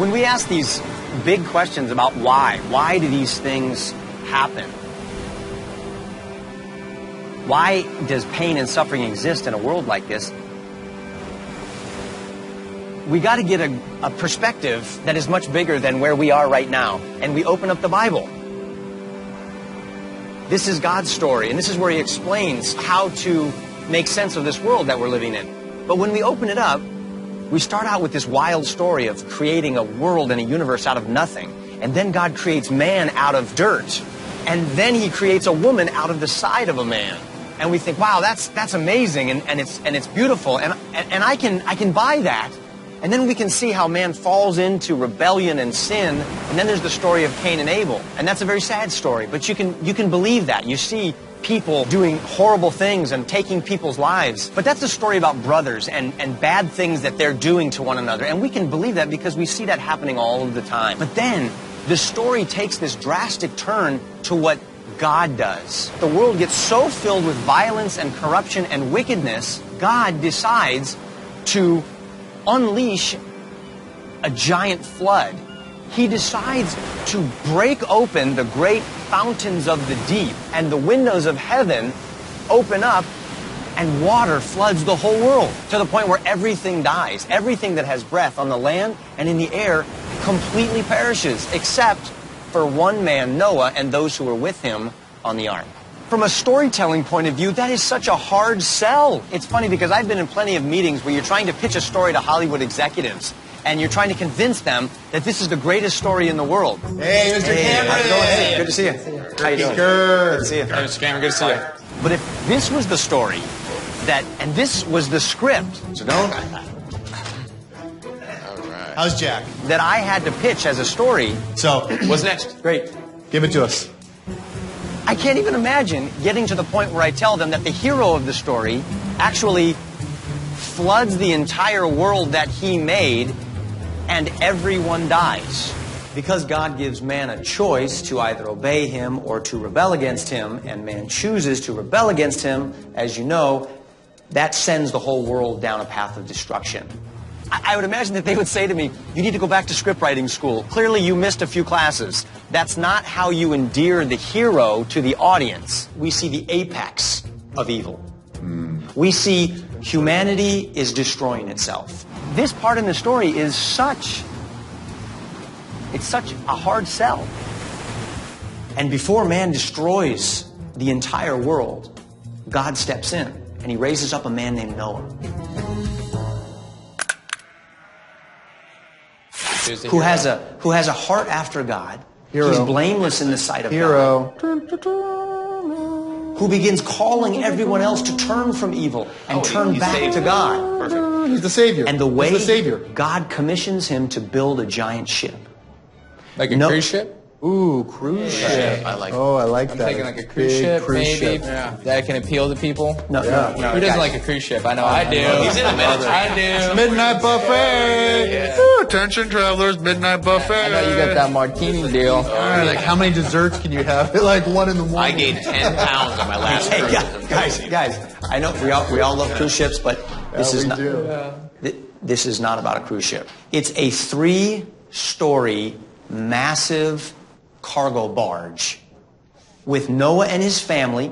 When we ask these big questions about why do these things happen? Why does pain and suffering exist in a world like this? We got to get a perspective that is much bigger than where we are right now. And we open up the Bible. This is God's story, and this is where He explains how to make sense of this world that we're living in. But when we open it up, we start out with this wild story of creating a world and a universe out of nothing. And then God creates man out of dirt. And then He creates a woman out of the side of a man. And we think, wow, that's amazing, and it's beautiful, and I can buy that. And then we can see how man falls into rebellion and sin, and then there's the story of Cain and Abel. And that's a very sad story, but you can believe that. You see people doing horrible things and taking people's lives. But that's a story about brothers and bad things that they're doing to one another. And we can believe that because we see that happening all of the time. But then the story takes this drastic turn to what God does. The world gets so filled with violence and corruption and wickedness, God decides to unleash a giant flood. He decides to break open the great fountains of the deep, and the windows of heaven open up, and water floods the whole world to the point where everything dies. Everything that has breath on the land and in the air completely perishes, except for one man, Noah, and those who were with him on the ark. From a storytelling point of view, that is such a hard sell. It's funny because I've been in plenty of meetings where you're trying to pitch a story to Hollywood executives, and you're trying to convince them that this is the greatest story in the world. Hey, Mr. Cameron! How's it going? Hey. Good to see you. How you doing? Good. Good to see you. Hey, Mr. Cameron, good to see you. But if this was the story, and this was the script, So don't. How's Jack? that I had to pitch as a story, So, what's next? great. Give it to us. I can't even imagine getting to the point where I tell them that the hero of the story actually floods the entire world that he made and everyone dies. Because God gives man a choice to either obey Him or to rebel against Him, and man chooses to rebel against Him, as you know, that sends the whole world down a path of destruction. I would imagine that they would say to me, you need to go back to script writing school. Clearly you missed a few classes. That's not how you endear the hero to the audience. We see the apex of evil. We see humanity is destroying itself. This part in the story is such a hard sell. And before man destroys the entire world, God steps in and He raises up a man named Noah, who has a heart after God. Hero. He's blameless in the sight of Hero. God. Who begins calling everyone else to turn from evil and turn back to God. Perfect. He's the Savior. And the way He's the Savior. God commissions him to build a giant ship. Like a cruise ship? Ooh, cruise ship. I like Oh, I like I'm that. thinking like a cruise Big ship, cruise maybe. ship. Yeah. That can appeal to people. No, Yeah. no, Who doesn't guys. like a cruise ship? I know I do. He's in the military. I do. Midnight buffet. Yeah. Ooh, attention, travelers. Midnight buffet. I know you got that martini deal. All right, like how many desserts can you have? Like 1 in the morning. I gained 10 pounds on my last Hey, cruise. guys, I know we all love cruise ships, but this is we not. do. This is not about a cruise ship. It's a 3-story, massive cargo barge with Noah and his family.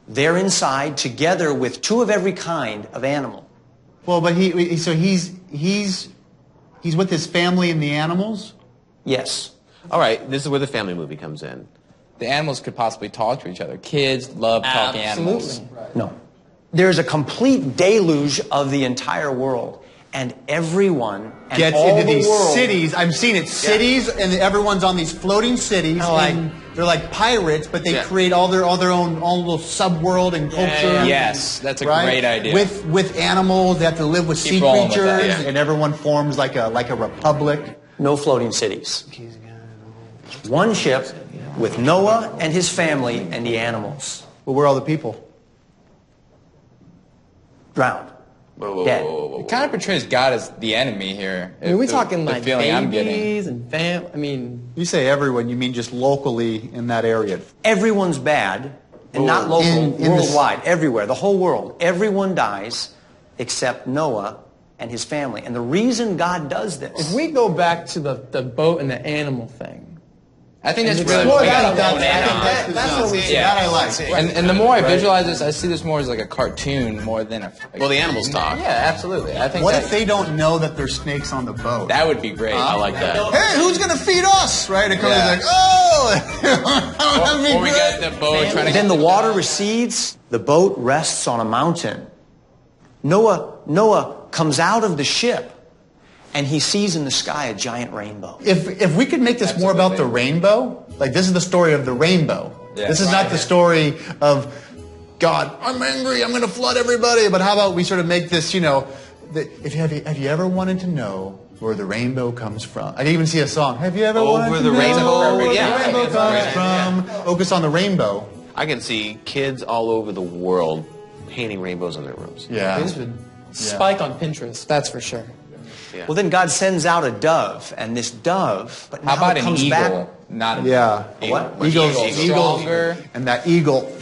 They're inside together with 2 of every kind of animal. Well, but he's with his family and the animals. Yes. All right, this is where the family movie comes in. The animals could possibly talk to each other. Kids love talking animals. No. There's a complete deluge of the entire world. And everyone and Gets all into the these world, cities. I'm seeing it. Cities, and everyone's on these floating cities. Like- and they're like pirates, but they Yeah. create all their own little subworld and culture. Yes, that's a right? great idea. With animals, they have to live with sea Keep rolling with creatures, that, yeah. and everyone forms like a republic. no floating cities. One ship with Noah and his family and the animals. But where are all the people? Drowned. Dead. It kind of portrays God as the enemy here. I mean, we're talking the like feeling I'm getting. babies and fam. I mean, You say everyone, you mean just locally in that area? Everyone's bad, and not local, In the- worldwide, everywhere, the whole world. Everyone dies except Noah and his family. And the reason God does this... If we go back to the boat and the animal thing, I think that's and really explore what we that got a bit. That's what we see. Yeah. That I like. And the more I visualize this, I see this more as like a cartoon more than a. Well, the animals talk. Yeah, absolutely. I think. What that, if they don't know that there's snakes on the boat? That would be great. I like that. Hey, who's gonna feed us? Right? It comes Yeah. like, oh, that'd be Or we great. get the boat trying to. Then the water recedes, the boat rests on a mountain. Noah comes out of the ship, and he sees in the sky a giant rainbow. If we could make this more about the rainbow, like this is the story of the rainbow. Yeah. This is not the story of God, I'm angry, I'm going to flood everybody. But how about we sort of make this, have you ever wanted to know where the rainbow comes from? I can even see a song. Have you ever wanted to the know rainbow? where Yeah. the rainbow comes from? Focus on the rainbow. I can see kids all over the world painting rainbows on their rooms. Yeah. This would spike on Pinterest, that's for sure. Yeah. Well, then God sends out a dove, and this dove, but How now about it an comes eagle? back. Not a. Yeah. What? Eagles. Stronger. And that eagle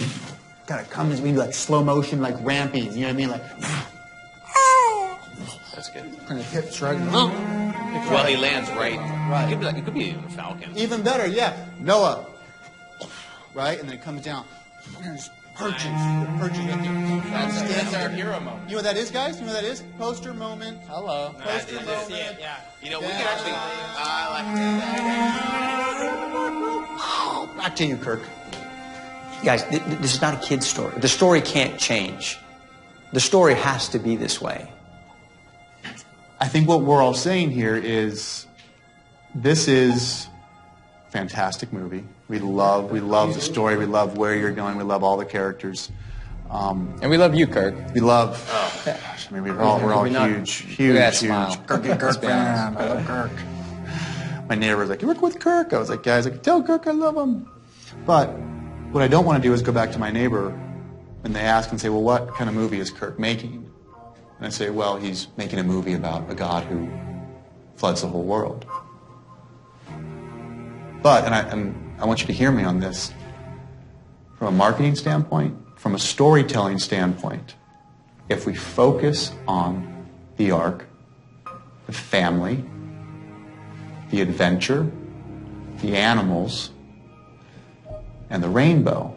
kind of comes, we do like slow motion, like ramping. You know what I mean? Like, That's good. kind of hips right. Well, he lands right. It could be a falcon. Even better, yeah. Noah. Right? And then it comes down. And it just perches. It perches right there. That's our hero moment. You know what that is, guys? You know what that is? Poster moment. Hello. Poster moment. Yeah. You know, we can actually. Back to you, Kirk. Guys, this is not a kid's story. The story can't change. The story has to be this way. I think what we're all saying here is this is a fantastic movie. We love the story. We love where you're going. We love all the characters. And we love you, Kirk. We love. Gosh, I mean, we're all huge. Look at that smile. Kirk fan. I love Kirk. My neighbor was like, "You work with Kirk?" I was like, "Guys, I can tell Kirk I love him." But what I don't want to do is go back to my neighbor and they ask and say, "Well, what kind of movie is Kirk making?" And I say, "Well, he's making a movie about a God who floods the whole world." But and I want you to hear me on this. From a marketing standpoint, from a storytelling standpoint, if we focus on the ark, the family, the adventure, the animals, and the rainbow,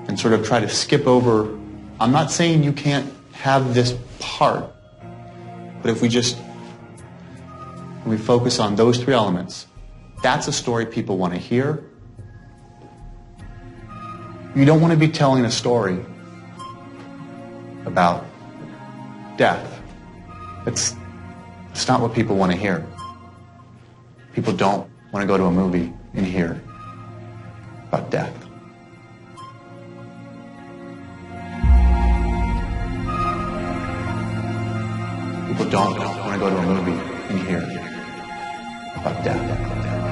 and sort of try to skip over, I'm not saying you can't have this part, but if we focus on those three elements, that's a story people want to hear. You don't want to be telling a story about death. It's not what people want to hear. People don't want to go to a movie and hear about death. People don't want to go to a movie and hear about death.